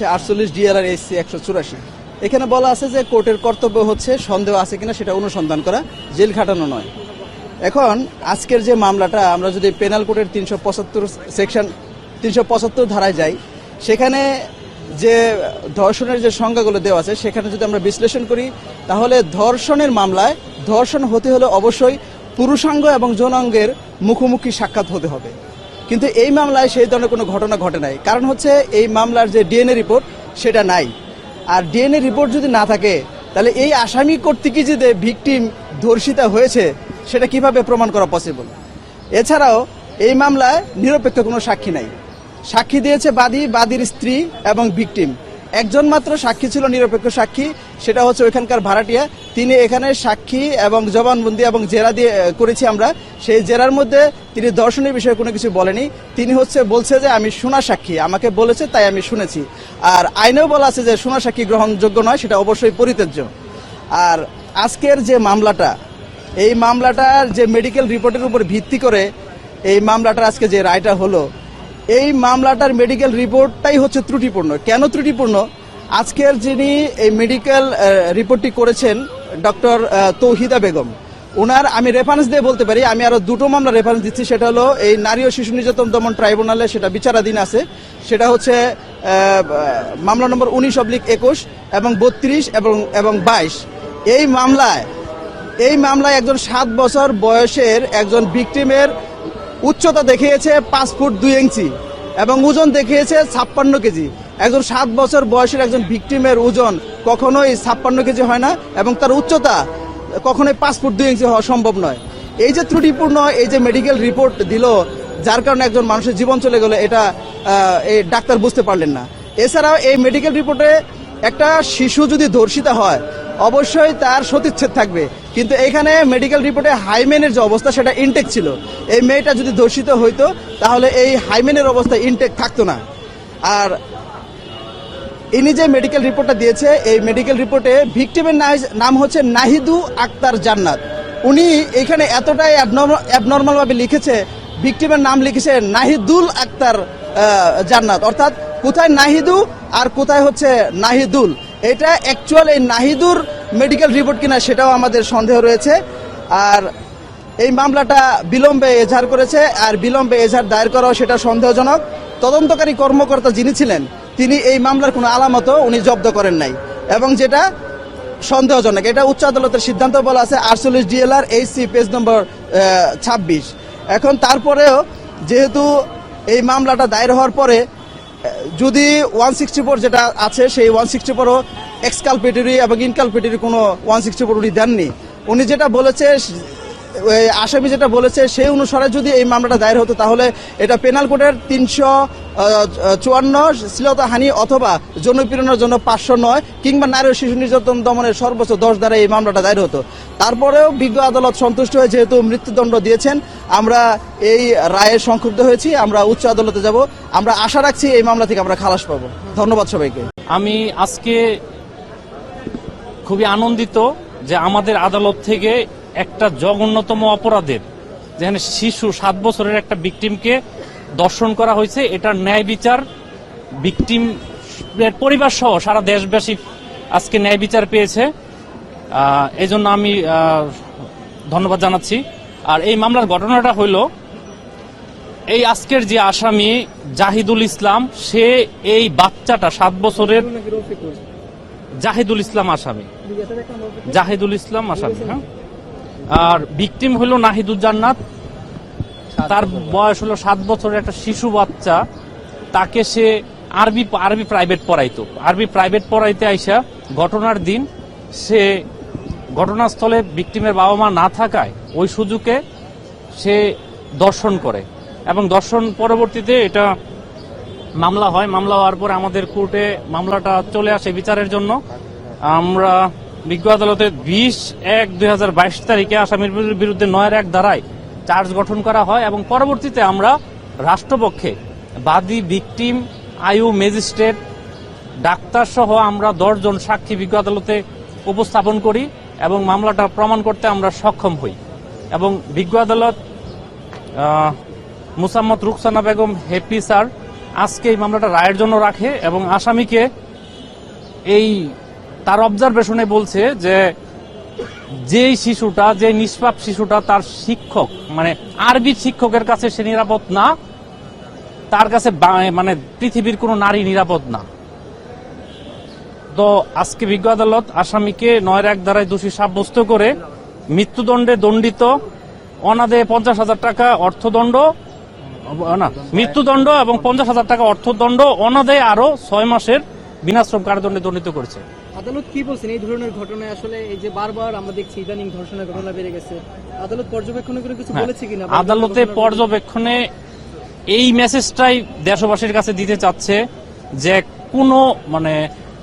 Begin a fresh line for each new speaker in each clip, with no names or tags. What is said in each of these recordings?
48 DRR SC 184। এখানে বলা আছে যে কোর্টের কর্তব্য হচ্ছে সন্দেহ আছে কিনা সেটা অনুসন্ধান করা, জেল খাটানো নয়। এখন আজকের যে মামলাটা, আমরা যদি পেনাল কোডের 375 সেকশন 375 ধারায় যাই, সেখানে যে ধর্ষণের যে সংজ্ঞাগুলো দেওয়া আছে সেখানে যদি আমরা বিশ্লেষণ করি, তাহলে ধর্ষণের মামলায় ধর্ষণ হতে হলে অবশ্যই পুরুষাঙ্গ এবং যৌনাঙ্গের মুখোমুখি সাক্ষাৎ হতে হবে। কিন্তু এই মামলায় সেই ধরনের কোনো ঘটনা ঘটে নাই। কারণ হচ্ছে এই মামলার যে ডিএনএ রিপোর্ট সেটা নাই। আর ডিএনএ রিপোর্ট যদি না থাকে, তাহলে এই আসামি কর্তৃক যে ভিকটিম ধর্ষিতা হয়েছে সেটা কিভাবে প্রমাণ করা পসিবল? এছাড়াও এই মামলায় নিরপেক্ষ কোনো সাক্ষী নাই। সাক্ষী দিয়েছে বাদীর স্ত্রী এবং ভিকটিম। একজন মাত্র সাক্ষী ছিল নিরপেক্ষ সাক্ষী, সেটা হচ্ছে ওইখানকার ভাড়াটিয়া। তিনি এখানে সাক্ষী এবং জবানবন্দি এবং জেরা দিয়ে করেছি আমরা। সেই জেরার মধ্যে তিনি ধর্ষণের বিষয়ে কোনো কিছু বলেনি। তিনি বলছে যে আমি শোনা সাক্ষী, আমাকে বলেছে তাই আমি শুনেছি। আর আইনেও বলা আছে যে শোনা সাক্ষী গ্রহণযোগ্য নয়, সেটা অবশ্যই পরিত্যাজ্য। আর আজকের যে মামলাটা, এই মামলাটার যে মেডিকেল রিপোর্টের উপর ভিত্তি করে এই মামলাটার আজকে যে রায়টা হলো, এই মামলাটার মেডিকেল রিপোর্টটাই হচ্ছে ত্রুটিপূর্ণ। কেন ত্রুটিপূর্ণ? আজকের যিনি এই মেডিকেল রিপোর্টটি করেছেন ডক্টর তৌহিদা বেগম, ওনার আমি রেফারেন্স দিয়ে বলতে পারি, আমি আরো দুটো মামলা রেফারেন্স দিচ্ছি। সেটা হলো এই নারী ও শিশু নির্যাতন দমন ট্রাইব্যুনালে সেটা বিচারাধীন আছে। সেটা হচ্ছে মামলা নম্বর 19/21 এবং 32 এবং 22। এই মামলায় একজন 7 বছর বয়সের একজন ভিকটিমের উচ্চতা দেখিয়েছে 5 ফুট 2 ইঞ্চি এবং ওজন দেখিয়েছে 56 কেজি। একজন 7 বছর বয়সের একজন ভিকটিমের ওজন কখনোই 56 কেজি হয় না এবং তার উচ্চতা কখনোই 5 ফুট 2 ইঞ্চি হওয়া সম্ভব নয়। এই যে ত্রুটিপূর্ণ এই যে মেডিকেল রিপোর্ট দিল, যার কারণে একজন মানুষের জীবন চলে গেল, এটা এই ডাক্তার বুঝতে পারলেন না। এছাড়াও এই মেডিকেল রিপোর্টে একটা শিশু যদি ধর্ষিতা হয় অবশ্যই তার সতীচ্ছেদ থাকবে, কিন্তু এখানে মেডিকেল রিপোর্টে হাইমেনের যে অবস্থা সেটা ইনটেক ছিল। এই মেয়েটা যদি ধর্ষিত হইতো তাহলে এই হাইমেনের অবস্থা ইনটেক থাকতো না। আর ইনি যে মেডিকেল রিপোর্টটা দিয়েছে, এই মেডিকেল রিপোর্টে ভিকটিমের নাম হচ্ছে নাহিদু আক্তার জান্নাত। উনি এখানে এতটাই অ্যাবনর্মাল ভাবে লিখেছে, ভিকটিমের নাম লিখেছে নাহিদুল আক্তার জান্নাত, অর্থাৎ কোথায় নাহিদু আর কোথায় হচ্ছে নাহিদুল। এটা অ্যাকচুয়াল এই নাহিদুর মেডিকেল রিপোর্ট কিনা সেটাও আমাদের সন্দেহ রয়েছে। আর এই মামলাটা বিলম্বে এজাহার করেছে, আর বিলম্বে এজাহার দায়ের করাও সেটা সন্দেহজনক। তদন্তকারী কর্মকর্তা যিনি ছিলেন তিনি এই মামলার কোনো আলামতও উনি জব্দ করেন নাই, এবং যেটা সন্দেহজনক। এটা উচ্চ আদালতের সিদ্ধান্ত বলা আছে 48 ডিএলআর এইচসি পেজ নম্বর 26। এখন তারপরেও যেহেতু এই মামলাটা দায়ের হওয়ার পরে যদি 164 যেটা আছে সেই 164ও এক্সকালপেটরি এবং ইনকালপেটরি কোনো 164 উনি দেননি। উনি যেটা বলেছে, আসামি যেটা বলেছে সেই অনুসারে যদি এই মামলাটা দায়ের হতো তাহলে এটা পেনাল কোডের 354 শ্লীলতাহানি অথবা যৌনপীড়নের জন্য 509 কিংবা নারী ও শিশু নির্যাতন দমনের সর্বোচ্চ 10 দ্বারা এই মামলাটা দায়ের হতো। তারপরেও বিজ্ঞ আদালত সন্তুষ্ট হয়ে যেহেতু মৃত্যুদণ্ড দিয়েছেন, আমরা এই রায়ে সংক্ষুব্ধ হয়েছি। আমরা উচ্চ আদালতে যাব। আমরা আশা রাখছি এই মামলা থেকে আমরা খালাস পাবো। ধন্যবাদ সবাইকে।
আমি আজকে খুবই আনন্দিত যে আমাদের আদালত থেকে একটা জঘন্যতম অপরাধের, যেখানে শিশু 7 বছরের একটা ভিকটিমকে দর্শন করা হয়েছে, এটার ন্যায় বিচার ভিকটিমের পরিবার সহ সারা দেশবাসী আজকে ন্যায় বিচার পেয়েছে। এই জন্য আমি ধন্যবাদ জানাচ্ছি। আর এই মামলার ঘটনাটা হইল, এই আজকের যে আসামি জাহিদুল ইসলাম, সে এই বাচ্চাটা 7 বছরের জাহিদুল ইসলাম আসামি, হ্যাঁ। আর ভিকটিম হইল নাহিদুল জান্নাত, তার বয়স হলো 7 বছরের একটা শিশু বাচ্চা। তাকে সে আরবি প্রাইভেট পড়াইতো। আরবি প্রাইভেট পড়াইতে আইসা ঘটনার দিন সে ঘটনাস্থলে ভিকটিমের বাবা মা না থাকায় ওই সুযোগে সে দর্শন করে, এবং দর্শন পরবর্তীতে এটা মামলা হয়। মামলা হওয়ার পরে আমাদের কোর্টে মামলাটা চলে আসে বিচারের জন্য। আমরা বিজ্ঞ আদালতে 20/1/2022 তারিখে আসামির বিরুদ্ধে 9-1 ধারায় চার্জ গঠন করা হয়, এবং পরবর্তীতে আমরা রাষ্ট্রপক্ষে বাদী, ভিকটিম, আয়ু, ম্যাজিস্ট্রেট, ডাক্তার সহ আমরা 10 জন সাক্ষী বিজ্ঞ আদালতে উপস্থাপন করি এবং মামলাটা প্রমাণ করতে আমরা সক্ষম হই। এবং বিজ্ঞ আদালত মুসাম্মদ রুকসানা বেগম, হেপি স্যার, আজকে এই মামলাটা রায়ের জন্য রাখে এবং আসামিকে এই তার অবজারভেশনে বলছে যে যেই শিশুটা, যে নিষ্পাপ শিশুটা তার শিক্ষক মানে আরবি শিক্ষকের কাছে সে নিরাপদ না, তার কাছে মানে পৃথিবীর কোনো নারী নিরাপদ না। তো আজকে বিজ্ঞ আদালত আসামিকে ৯-১ ধারায় দোষী সাব্যস্ত করে মৃত্যুদণ্ডে দণ্ডিত, অনাদায়ে ৫০,০০০ টাকা অর্থদণ্ড, না মৃত্যুদণ্ড এবং ৫০,০০০ টাকা অর্থদণ্ড, অনাদায়ে আরো ৬ মাসের বিনাশ্রম কারাদণ্ডে দণ্ডিত করেছে।
আদালত কি বলছেন এই ধরনের ঘটনায়? আসলে এই যে বারবার আমরা দেখছি ইদানিং ধর্ষণের ঘটনা বেড়ে গেছে, আদালত পর্যবেক্ষণে করে কিছু বলেছে কিনা?
আদালতে পর্যবেক্ষণে এই মেসেজটাই দেশবাসীর কাছে দিতে চাচ্ছে যে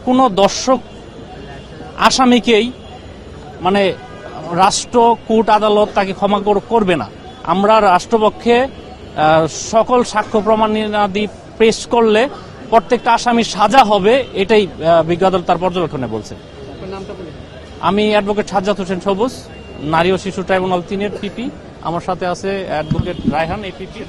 কোনো দর্শক আসামিকেই মানে রাষ্ট্র, কোর্ট, আদালত তাকে ক্ষমা করবে না। আমরা রাষ্ট্রপক্ষে সকল সাক্ষ্য প্রমাণাদি পেশ করলে প্রত্যেকটা আসামির সাজা হবে, এটাই বিজ্ঞ আদালত তার পর্যবেক্ষণে বলছে।
আপনার নামটা বলুন।
আমি অ্যাডভোকেট সাজ্জাদ হোসেন সবুজ, নারী ও শিশু ট্রাইব্যুনাল ৩-এর পিপি। আমার সাথে আছে অ্যাডভোকেট রায়হান, এপিপি।